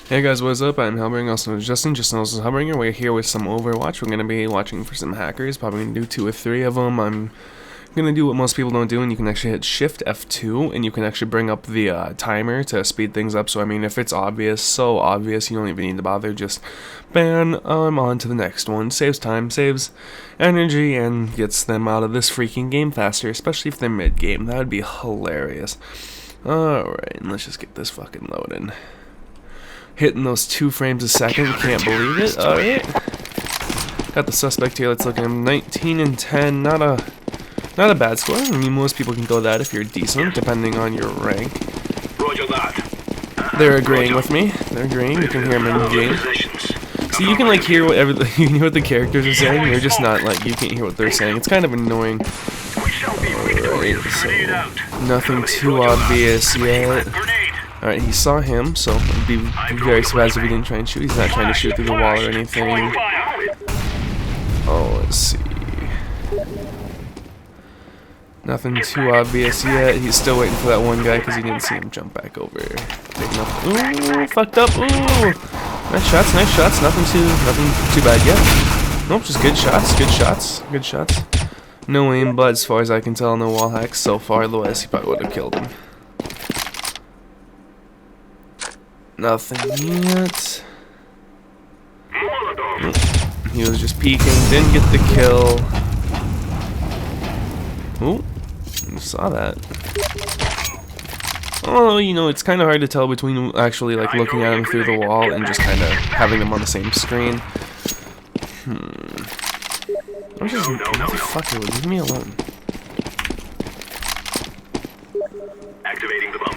Hey guys, what's up? I'm HellsArmyGamers, also known as Justin. Just known as HellsArmyGamers. We're here with some Overwatch. We're going to be watching for some hackers. Probably going to do 2 or 3 of them. I'm going to do what most people don't do, and you can actually hit Shift F2, and you can actually bring up the timer to speed things up. So, I mean, if it's obvious, so obvious, you don't even need to bother. Just ban, on to the next one. Saves time, saves energy, and gets them out of this freaking game faster, especially if they're mid-game. That would be hilarious. Alright, let's just get this fucking loaded. Hitting those 2 frames a second, can't believe it. Alright. Got the suspect here, let's look at him. 19 and 10, not a bad score. I mean, most people can go that if you're decent, depending on your rank. They're agreeing with me. They're agreeing, you can hear them in the game. So you can like hear what you know what the characters are saying, they're just not like, you can't hear what they're saying. It's kind of annoying. Alright, so nothing too obvious yet. Alright, he saw him, so I'd be very surprised if he didn't try and shoot. He's not trying to shoot through the wall or anything. Oh, let's see. Nothing too obvious yet. He's still waiting for that one guy because he didn't see him jump back over. Taking up. Ooh, fucked up. Ooh, nice shots, nice shots. Nothing too bad yet. Nope, just good shots, good shots, good shots. No aim, but as far as I can tell, no wall hacks so far. Otherwise, he probably would have killed him. Nothing yet. Nope. He was just peeking, didn't get the kill. Ooh, you saw that. Oh, you know, it's kind of hard to tell between actually like looking at him through the wall and just kind of having them on the same screen. I'm just motherfucker, leave me alone. Activating the bump.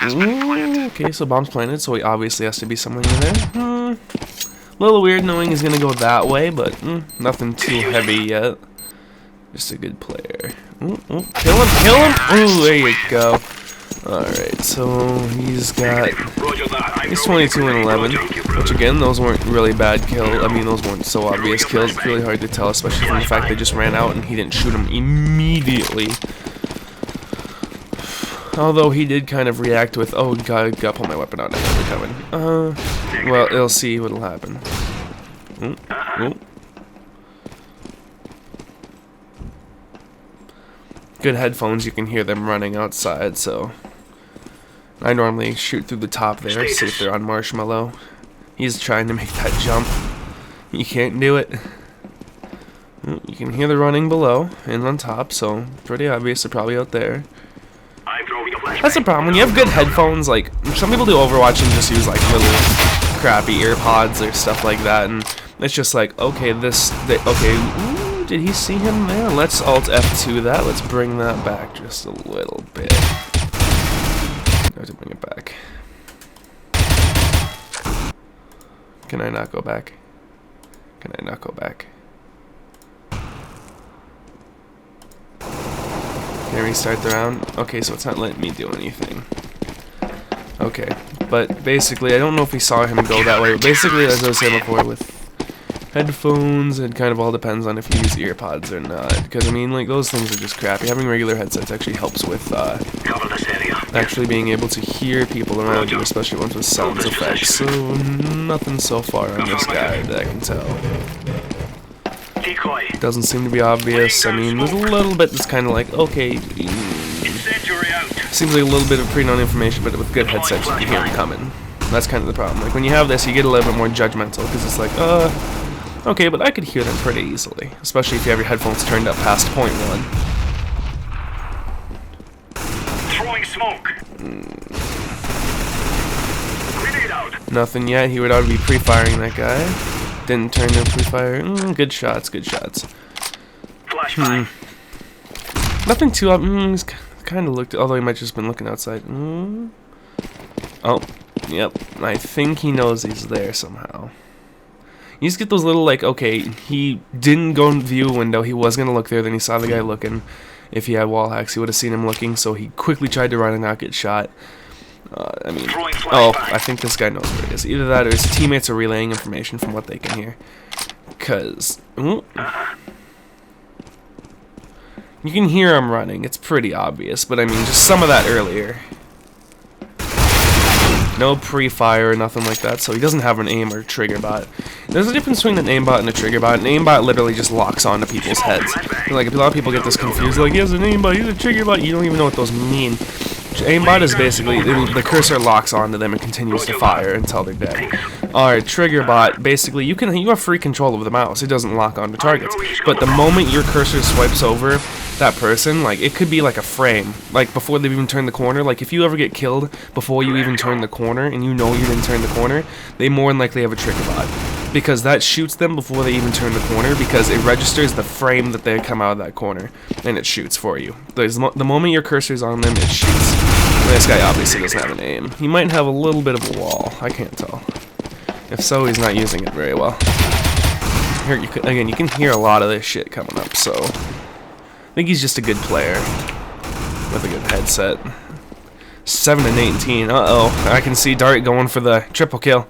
Ooh, okay, so bomb's planted, so he obviously has to be someone in there. A little weird knowing he's gonna go that way, but nothing too heavy yet. Just a good player. Ooh, ooh, kill him, kill him! Ooh, there you go. Alright, so he's 22 and 11, which again, those weren't really bad kills. I mean, those weren't so obvious kills. It's really hard to tell, especially from the fact they just ran out and he didn't shoot him immediately. Although he did kind of react with, oh god, gotta pull my weapon out, I know they're coming. Well, it'll see what'll happen. Ooh, ooh. Good headphones, you can hear them running outside, so I normally shoot through the top there, see if they're on Marshmallow. He's trying to make that jump. You can't do it. Ooh, you can hear the running below and on top, so pretty obvious they're probably out there. That's the problem, when you have good headphones, like, some people do Overwatch and just use, like, little crappy earpods or stuff like that, and it's just like, okay, okay, ooh, did he see him there? Let's Alt F2 that, let's bring that back just a little bit. I have to bring it back. Can I not go back? Can I not go back? Can I restart the round? Okay, so it's not letting me do anything. Okay, but basically, I don't know if we saw him go that way, but basically, as I was saying before, with headphones, it kind of all depends on if you use earpods or not, because, I mean, like, those things are just crappy. Having regular headsets actually helps with, actually being able to hear people around you, especially ones with sound effects, so nothing so far on this guy that I can tell. Doesn't seem to be obvious. I mean, there's a little bit that's kind of like, okay, seems like a little bit of pre-known information, but with good headsets you can hear them coming. That's kind of the problem. Like, when you have this, you get a little bit more judgmental, because it's like, okay, but I could hear them pretty easily, especially if you have your headphones turned up past .1. Throwing smoke. Nothing yet. He would ought to be pre-firing that guy. Didn't turn to pre-fire. Good shots, good shots. Nothing too up. He's kind of looked, although he might just been looking outside. Oh, yep. I think he knows he's there somehow. You just get those little, like, okay, he didn't go and view a window. He was going to look there, then he saw the guy looking. If he had wall hacks, he would have seen him looking, so he quickly tried to run and not get shot. I mean, oh, I think this guy knows where it is. Either that or his teammates are relaying information from what they can hear. Because, you can hear him running. It's pretty obvious, but I mean, just some of that earlier. No pre-fire or nothing like that, so he doesn't have an aim or trigger bot. There's a difference between an aimbot and a trigger bot. An aimbot literally just locks onto people's heads. Like, a lot of people get this confused, like, he has an aimbot, he's a trigger bot, you don't even know what those mean. Aimbot is basically, the cursor locks onto them and continues to fire until they're dead. Alright, trigger bot, basically, you have free control of the mouse, it doesn't lock onto targets. But the moment your cursor swipes over that person, like, it could be like a frame, like, before they've even turned the corner. Like, if you ever get killed before you even turn the corner, and you know you didn't turn the corner, they more than likely have a trigger bot. Because that shoots them before they even turn the corner, because it registers the frame that they come out of that corner, and it shoots for you. The moment your cursor's on them, it shoots. And this guy obviously doesn't have an aim. He might have a little bit of a wall, I can't tell. If so, he's not using it very well. Here, again, you can hear a lot of this shit coming up, so I think he's just a good player with a good headset. 7 and 18. Uh-oh. I can see Dart going for the triple kill.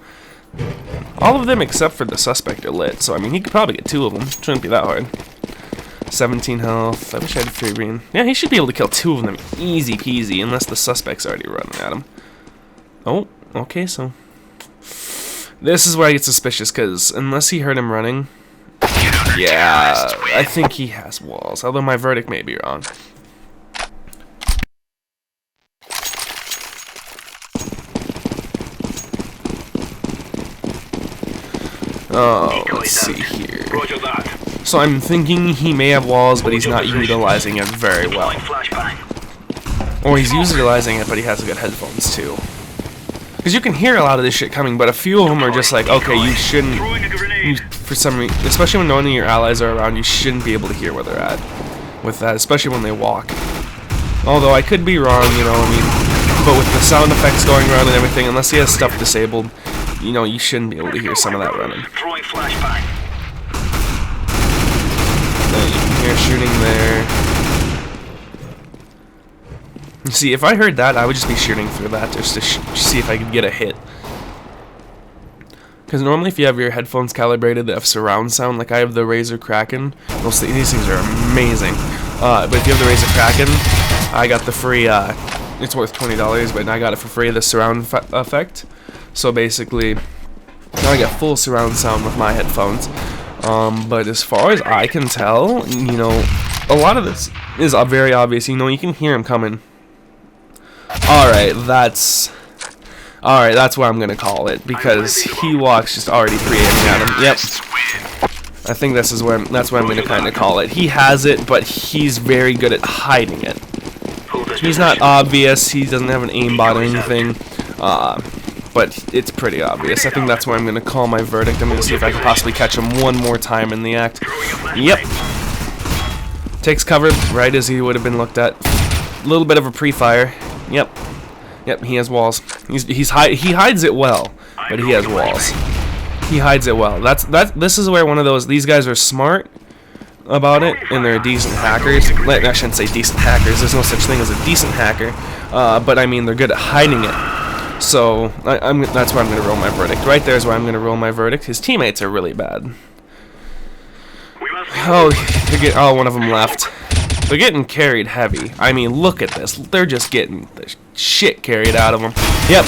All of them except for the suspect are lit, so I mean, he could probably get 2 of them. Shouldn't be that hard. 17 health. I wish I had free green. Yeah, he should be able to kill 2 of them easy peasy, unless the suspect's already running at him. Oh, okay, so this is where I get suspicious, because unless he heard him running, yeah, I think he has walls, although my verdict may be wrong. Oh, let's see here. So I'm thinking he may have walls, but he's not utilizing it very well. Or he's utilizing it, but he has good headphones too. Because you can hear a lot of this shit coming, but a few of them are just like, okay, you shouldn't, for some reason, especially when none of your allies are around, you shouldn't be able to hear where they're at with that, especially when they walk. Although I could be wrong, you know, I mean, but with the sound effects going around and everything, unless he has stuff disabled, you know, you shouldn't be able to hear some of that running. You can hear shooting there. See, if I heard that, I would just be shooting through that just to see if I could get a hit. Because normally if you have your headphones calibrated, they have surround sound, like I have the Razer Kraken. These things are amazing. But if you have the Razer Kraken, I got the free, it's worth $20, but I got it for free, the surround effect. So basically, now I get full surround sound with my headphones. But as far as I can tell, you know, a lot of this is very obvious. You know, you can hear him coming. Alright, that's where I'm gonna call it, because he walks just already pre-aiming at him. Yep. I think that's where I'm gonna kinda call it. He has it, but he's very good at hiding it. He's not obvious, he doesn't have an aimbot or anything. But it's pretty obvious. I think that's where I'm gonna call my verdict. I'm gonna see if I can possibly catch him one more time in the act. Yep. Takes cover right as he would have been looked at. A little bit of a pre-fire. Yep. Yep, he has walls. He hides it well, but he has walls. He hides it well. This is where one of those, these guys are smart about it, and they're decent hackers. I shouldn't say decent hackers. There's no such thing as a decent hacker. But I mean, they're good at hiding it. So that's where I'm gonna roll my verdict. Right there is where I'm gonna roll my verdict. His teammates are really bad. Oh, one of them left. They're getting carried heavy. I mean, look at this. They're just getting the shit carried out of them. Yep.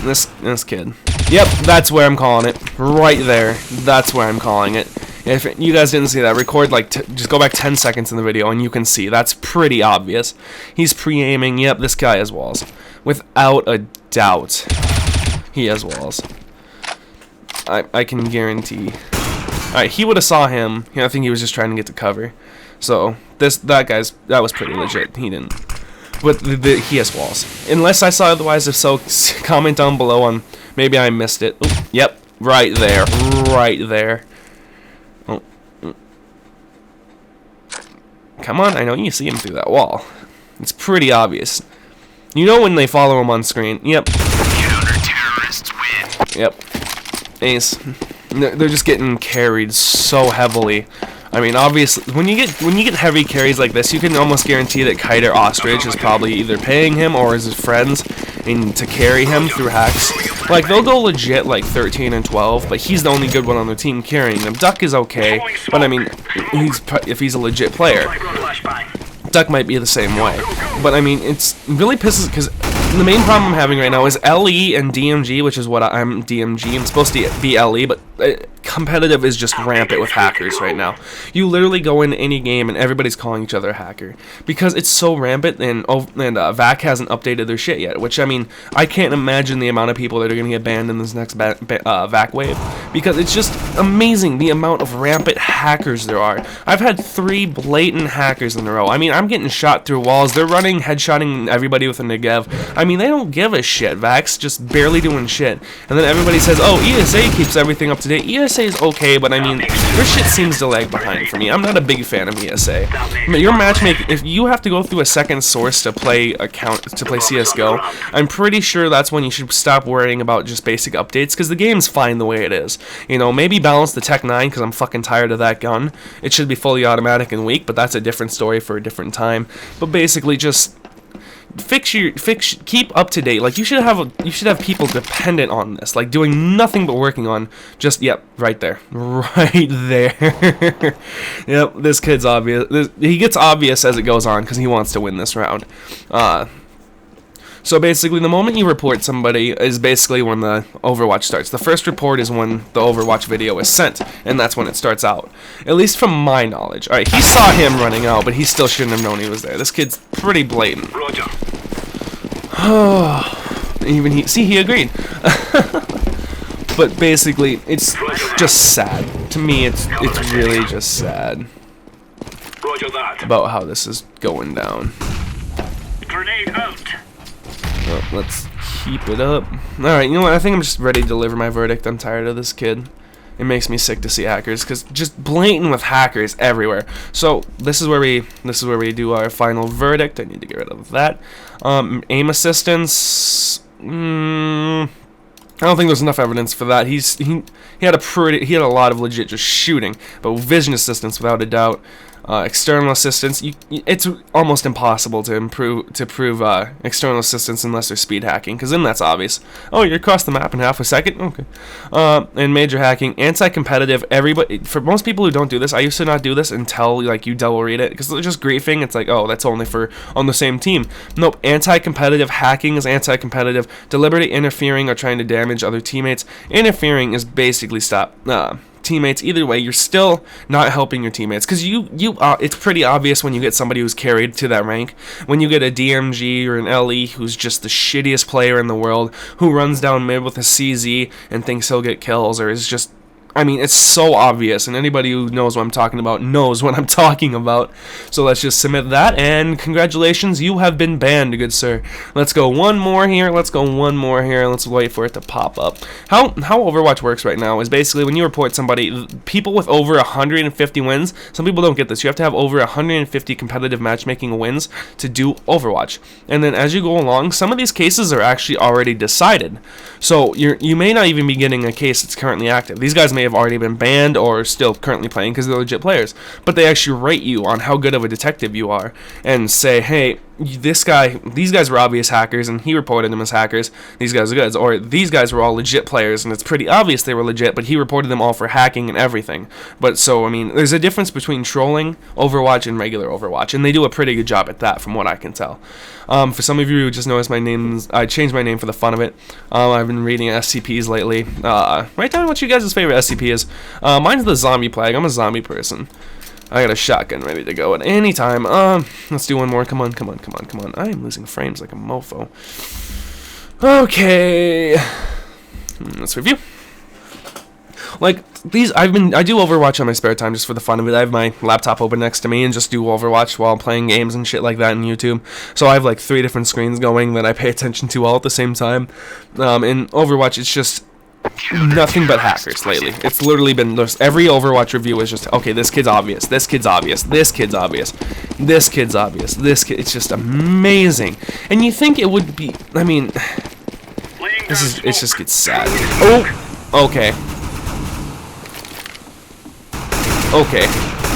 This kid. Yep, that's where I'm calling it. Right there. That's where I'm calling it. If you guys didn't see that, record just go back 10 seconds in the video and you can see. That's pretty obvious. He's pre-aiming. Yep, this guy has walls. Without a doubt. He has walls. I can guarantee. Alright, he would have saw him. I think he was just trying to get to cover. So that was pretty legit. He didn't, but he has walls. Unless I saw otherwise, if so, comment down below on maybe I missed it. Ooh, yep, right there, right there. Oh, come on! I know you see him through that wall. It's pretty obvious. You know when they follow him on screen. Yep. Counter-terrorists win. Yep. Ace. They're just getting carried so heavily. I mean, obviously, when you get heavy carries like this, you can almost guarantee that Kite or Ostrich is probably either paying him or his friends to carry him through hacks. Like, they'll go legit like 13 and 12, but he's the only good one on their team carrying them. Duck is okay, but I mean, if he's a legit player, Duck might be the same way. But I mean, it's really pisses because the main problem I'm having right now is LE and DMG, which is what I'm DMG. I'm supposed to be LE, but competitive is just rampant with hackers right now. You literally go in any game and everybody's calling each other a hacker because it's so rampant, and VAC hasn't updated their shit yet, which, I mean, I can't imagine the amount of people that are going to get banned in this next VAC wave, because it's just amazing the amount of rampant hackers there are. I've had 3 blatant hackers in a row. I mean, I'm getting shot through walls. They're running, headshotting everybody with a Negev. I mean, they don't give a shit. VAC's just barely doing shit. And then everybody says, oh, ESA keeps everything up to date. ESA is okay, but I mean, their shit seems to lag behind for me. I'm not a big fan of ESA. I mean, your matchmaking, if you have to go through a second source to play CSGO, I'm pretty sure that's when you should stop worrying about just basic updates, because the game's fine the way it is. You know, maybe balance the Tech 9, because I'm fucking tired of that gun. It should be fully automatic and weak, but that's a different story for a different time. But basically, just keep up to date. Like, you should have people dependent on this, like doing nothing but working on just, yep, right there. Yep, this kid's obvious. He gets obvious as it goes on because he wants to win this round. So basically, the moment you report somebody is basically when the Overwatch starts. The first report is when the Overwatch video is sent, and that's when it starts out. At least from my knowledge. Alright, he saw him running out, but he still shouldn't have known he was there. This kid's pretty blatant. Roger. Even he agreed. But basically, it's just sad. To me, it's really just sad Roger that. about how this is going down. Grenade out. Well, let's keep it up. Alright, you know what? I think I'm just ready to deliver my verdict. I'm tired of this kid. It makes me sick to see hackers, because just blatant with hackers everywhere. So this is where we do our final verdict. I need to get rid of that. Aim assistance. I don't think there's enough evidence for that. He had a lot of legit just shooting, but vision assistance without a doubt. External assistance, it's almost impossible to prove external assistance unless they're speed hacking, because then that's obvious. Oh, you're across the map in half a second? Okay. And major hacking, anti-competitive, everybody, for most people who don't do this, I used to not do this until, like, you double read it, because they're just griefing. It's like, oh, that's only for on the same team. Nope, anti-competitive hacking is anti-competitive. Deliberately interfering or trying to damage other teammates. Interfering is basically stop teammates. Either way, you're still not helping your teammates, because it's pretty obvious when you get somebody who's carried to that rank. When you get a DMG or an LE who's just the shittiest player in the world, who runs down mid with a CZ and thinks he'll get kills, or is just, I mean, it's so obvious, and anybody who knows what I'm talking about knows what I'm talking about. So let's just submit that, and congratulations, you have been banned, good sir. Let's go one more here, let's wait for it to pop up. How Overwatch works right now is basically when you report somebody, people with over 150 wins, some people don't get this, you have to have over 150 competitive matchmaking wins to do Overwatch. And then as you go along, some of these cases are actually already decided. So you may not even be getting a case that's currently active. These guys may have already been banned or still currently playing because they're legit players, but they actually rate you on how good of a detective you are and say, hey, these guys were obvious hackers and he reported them as hackers, these guys are good, or these guys were all legit players and it's pretty obvious they were legit, but he reported them all for hacking and everything. But so, I mean, there's a difference between trolling Overwatch and regular Overwatch, and they do a pretty good job at that from what I can tell. For some of you who just noticed my name's, I changed my name for the fun of it. I've been reading SCPs lately. Write down what you guys' favorite SCP is. Mine's the zombie plague. I'm a zombie person. I got a shotgun ready to go at any time. Let's do one more. Come on. I am losing frames like a mofo. Okay. Let's review. Like, I do Overwatch on my spare time just for the fun of it. I have my laptop open next to me and just do Overwatch while playing games and shit like that on YouTube. So I have like 3 different screens going that I pay attention to all at the same time. In Overwatch, it's just nothing but hackers lately. It's literally been every Overwatch review is just, okay, this kid's obvious, this kid's obvious, this kid's obvious, this kid's obvious, this kid. It's just amazing. And you think it would be, I mean, it just gets sad. Oh, okay. Okay.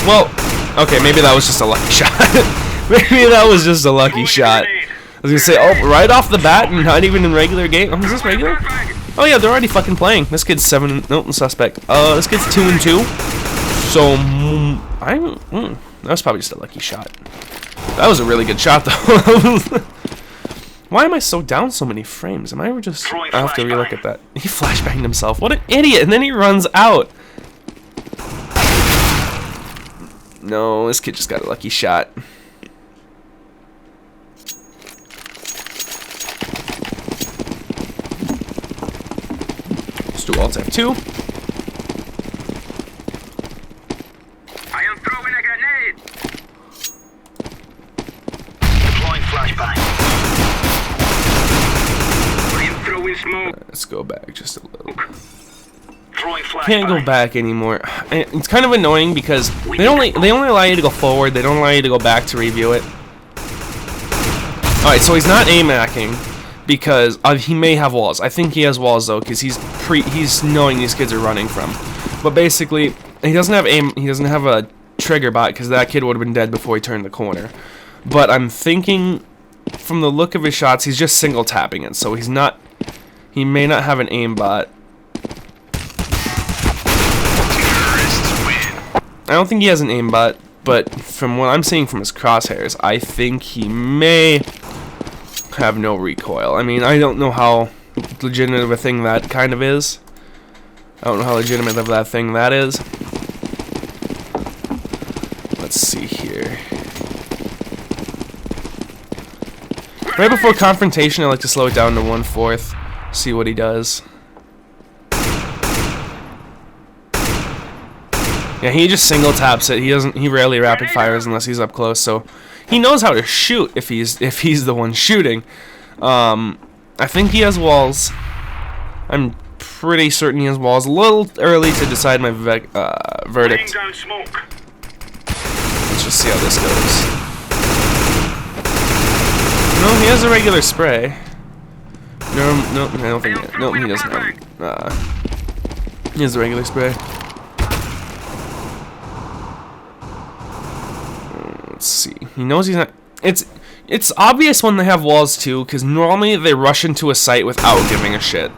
Well, okay, maybe that was just a lucky shot. Maybe that was just a lucky shot. I was gonna say, oh, right off the bat, and not even in regular game. Oh, is this regular? Oh yeah, they're already fucking playing. This kid's 7. No, suspect. This kid's 2-2. So that was probably just a lucky shot. That was a really good shot though. Why am I so down so many frames? Am I ever just... Throwing I have to relook flashbang. at that. He flashbanged himself. What an idiot! And then he runs out. No, this kid just got a lucky shot. Let's do Alt F2. I am throwing a grenade. Deploying flashbang. I am throwing smoke. Let's go back just a little. Throwing flashbang. Can't go back anymore. It's kind of annoying because they only allow you to go forward. They don't allow you to go back to review it. All right, so he's not aim hacking because he may have walls. I think he has walls though because he's knowing these kids are running from. But basically, he doesn't have aim. He doesn't have a trigger bot because that kid would have been dead before he turned the corner. But I'm thinking, from the look of his shots, he's just single tapping it. So he's not. He may not have an aim bot. I don't think he has an aimbot, but from what I'm seeing from his crosshairs, I think he may have no recoil. I mean, I don't know how legitimate of a thing that kind of is. I don't know how legitimate of that thing that is. Let's see here. Right before confrontation, I like to slow it down to 1/4, see what he does. Yeah, he just single taps it. He rarely rapid fires unless he's up close. So he knows how to shoot if he's the one shooting. I think he has walls. I'm pretty certain he has walls. A little early to decide my verdict. Down smoke. Let's just see how this goes. No, he has a regular spray. No, I don't think. No, he doesn't have. He has a regular spray. Let's see. He knows he's not. It's obvious when they have walls too, because normally they rush into a site without giving a shit.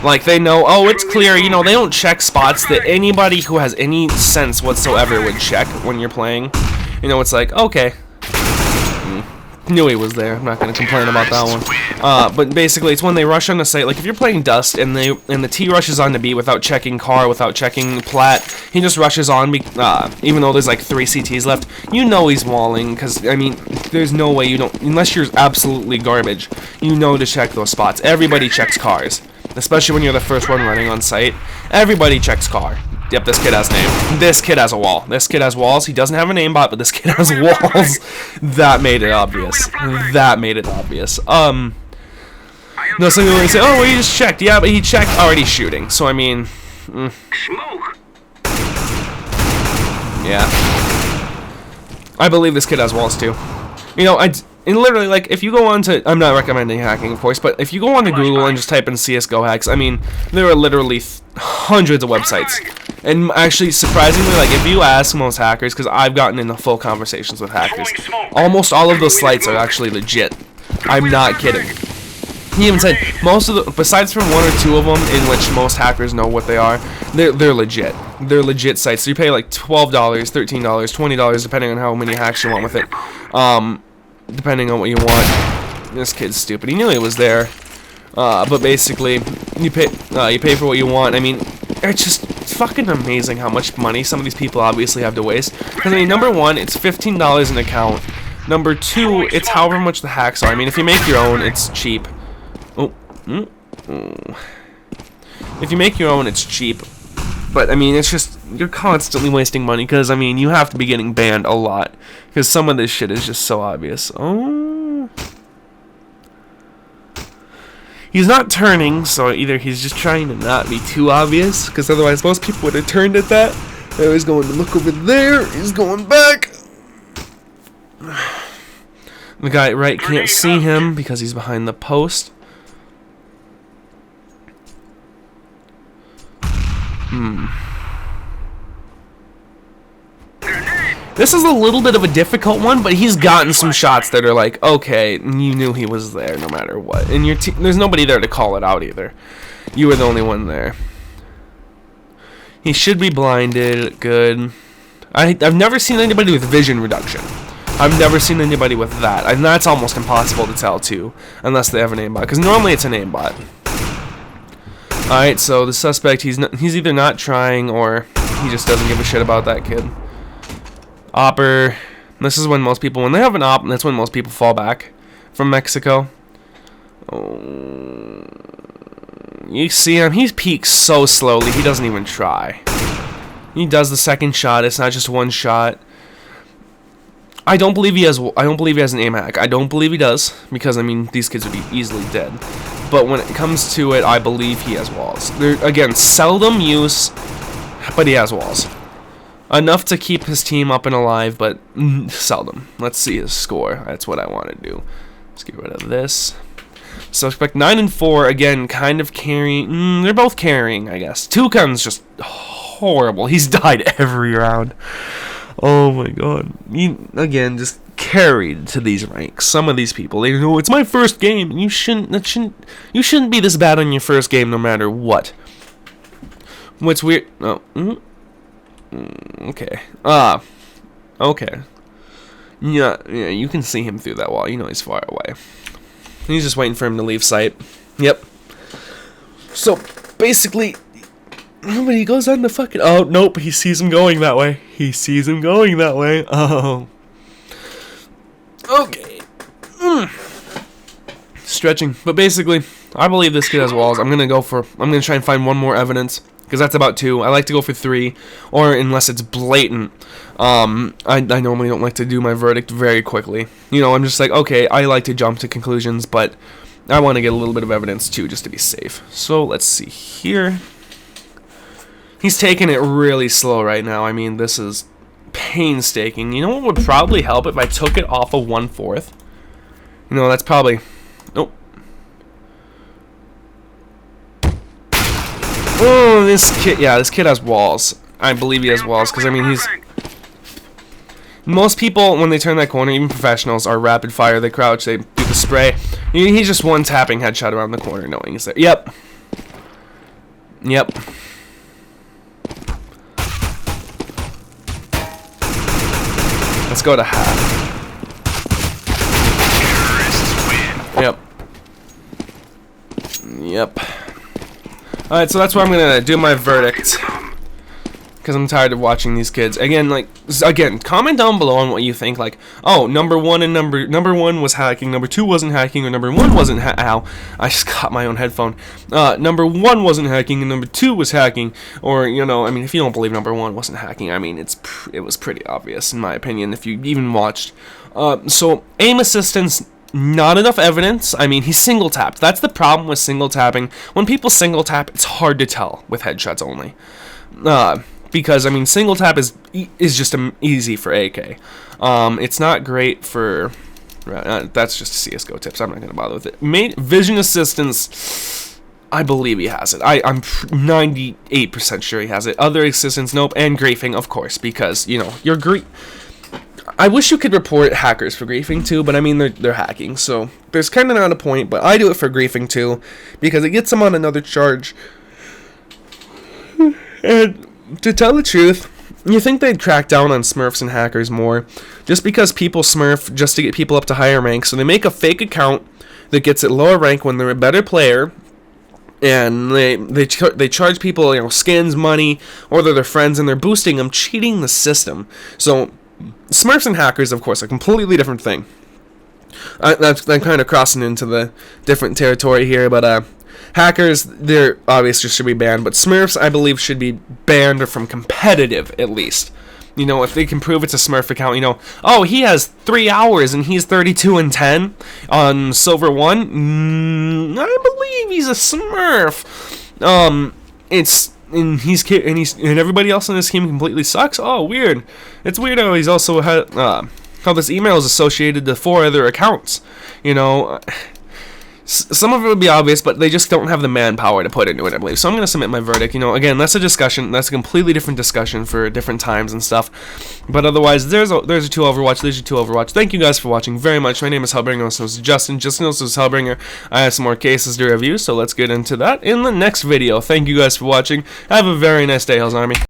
Like they know, oh, it's clear. You know, they don't check spots that anybody who has any sense whatsoever would check when you're playing. You know, it's like, okay, knew he was there. I'm not gonna complain about that one. But basically, it's when they rush on the site. Like if you're playing Dust and the T rushes on to B without checking car, without checking plat, he just rushes on. Even though there's like 3 CTs left, you know he's walling. Because I mean, there's no way you don't, unless you're absolutely garbage. You know to check those spots. Everybody checks cars, especially when you're the first one running on site. Everybody checks car. Yep, this kid has an aim. This kid has a wall. This kid has walls. He doesn't have an aimbot, but this kid has walls. That made it obvious. That made it obvious. No, some people say, oh, well, he just checked. Yeah, but he checked already shooting. So, I mean... Smoke. Yeah. I believe this kid has walls, too. You know, and literally, like, if you go on to... I'm not recommending hacking, of course, but if you go on to Google and just type in CSGO hacks, I mean, there are literally hundreds of websites. And actually, surprisingly, like, if you ask most hackers, because I've gotten into full conversations with hackers, almost all of those sites are actually legit. I'm not kidding. He even said, most of the... Besides from 1 or 2 of them, in which most hackers know what they are, they're legit. They're legit sites. So you pay, like, $12, $13, $20, depending on how many hacks you want with it. Depending on what you want. This kid's stupid. He knew he was there. But basically, you pay for what you want. I mean, it's just fucking amazing how much money some of these people obviously have to waste. Because, I mean, number one, it's $15 an account. Number two, it's however much the hacks are. I mean, if you make your own, it's cheap. If you make your own, it's cheap. But, I mean, it's just, you're constantly wasting money. Because, I mean, you have to be getting banned a lot. Because some of this shit is just so obvious. Oh... He's not turning, so either he's just trying to not be too obvious, because otherwise most people would have turned at that. Now he's going to look over there, he's going back. The guy right can't see him because he's behind the post. This is a little bit of a difficult one, but he's gotten some shots that are like, okay, you knew he was there no matter what. And there's nobody there to call it out either. You were the only one there. He should be blinded. Good. I've never seen anybody with vision reduction. I've never seen anybody with that, and that's almost impossible to tell too, unless they have an aimbot, because normally it's an aimbot. Alright, so the suspect, he's either not trying or he just doesn't give a shit about that kid. Opper. This is when most people, when they have an op, that's when most people fall back from Mexico. Oh, you see him, he peeks so slowly, he doesn't even try. He does the second shot, it's not just one shot. I don't believe he has an aim hack. I don't believe he does, because I mean these kids would be easily dead. But when it comes to it, I believe he has walls. They're, again, seldom use, but he has walls. Enough to keep his team up and alive, but seldom. Let's see his score. That's what I want to do. Let's get rid of this. Suspect 9 and 4, again, kind of carrying. They're both carrying, I guess. Toucan's just horrible. He's died every round. Oh my god. He, again, just carried to these ranks. Some of these people, they know it's my first game. You shouldn't be this bad on your first game, no matter what. What's weird? Oh. Okay. Okay. Yeah, you can see him through that wall. You know he's far away. He's just waiting for him to leave sight. Yep. So, basically, nobody goes on the fucking... Oh, nope, he sees him going that way. He sees him going that way. Oh. Okay. Stretching. But basically, I believe this kid has walls. I'm gonna try and find one more evidence, because that's about 2. I like to go for 3, or unless it's blatant. I normally don't like to do my verdict very quickly. You know, I'm just like, okay, I like to jump to conclusions, but I want to get a little bit of evidence too, just to be safe. So let's see here. He's taking it really slow right now. I mean, this is painstaking. You know what would probably help if I took it off of 1/4? You know, that's probably... Nope. Oh, this kid... Yeah, this kid has walls. I believe he has walls, because, I mean, he's... Most people, when they turn that corner, even professionals, are rapid fire. They crouch, they do the spray. He's just one tapping headshot around the corner knowing he's there. Yep. Yep. Let's go to half. Yep. Yep. Alright, so that's where I'm gonna do my verdict, because I'm tired of watching these kids. Again, comment down below on what you think. Like, oh, number 1 was hacking, number 2 wasn't hacking, or number 1 wasn't ow, I just got my own headphone. Number 1 wasn't hacking, and number 2 was hacking. Or, you know, I mean, if you don't believe number 1 wasn't hacking, I mean, it was pretty obvious, in my opinion, if you even watched. So, aim assistance, not enough evidence. I mean, he's single tapped. That's the problem with single tapping. When people single tap, it's hard to tell with headshots only. Because, I mean, single tap is just easy for AK. It's not great for... that's just CSGO tips. I'm not going to bother with it. Vision assistance, I believe he has it. I'm 98% sure he has it. Other assistance, nope. And griefing, of course, because, you know, you're I wish you could report hackers for griefing too, but I mean, they're hacking, so there's kind of not a point, but I do it for griefing too, because it gets them on another charge. And... to tell the truth, you think they'd crack down on smurfs and hackers more, just because people smurf just to get people up to higher ranks, so they make a fake account that gets at lower rank when they're a better player, and they charge people, you know, skins, money, or they're their friends, and they're boosting them, cheating the system. So, smurfs and hackers, of course, are a completely different thing. I'm kind of crossing into the different territory here, but, hackers, they're obviously should be banned, but smurfs, I believe, should be banned or from competitive, at least. You know, if they can prove it's a smurf account, you know, oh, he has 3 hours and he's 32 and 10 on Silver 1. I believe he's a smurf. And everybody else on this team completely sucks. Oh, weird. It's weird how he's also had how this email is associated to 4 other accounts. You know. Some of it would be obvious, but they just don't have the manpower to put into it, I believe. So I'm going to submit my verdict. You know, again, that's a discussion. That's a completely different discussion for different times and stuff. But otherwise, there's a 2 Overwatch. There's your 2 Overwatch. Thank you guys for watching very much. My name is HellsArmyGamers. Also, is Justin. Justin also is HellsArmyGamers. I have some more cases to review, so let's get into that in the next video. Thank you guys for watching. Have a very nice day, HellsArmy.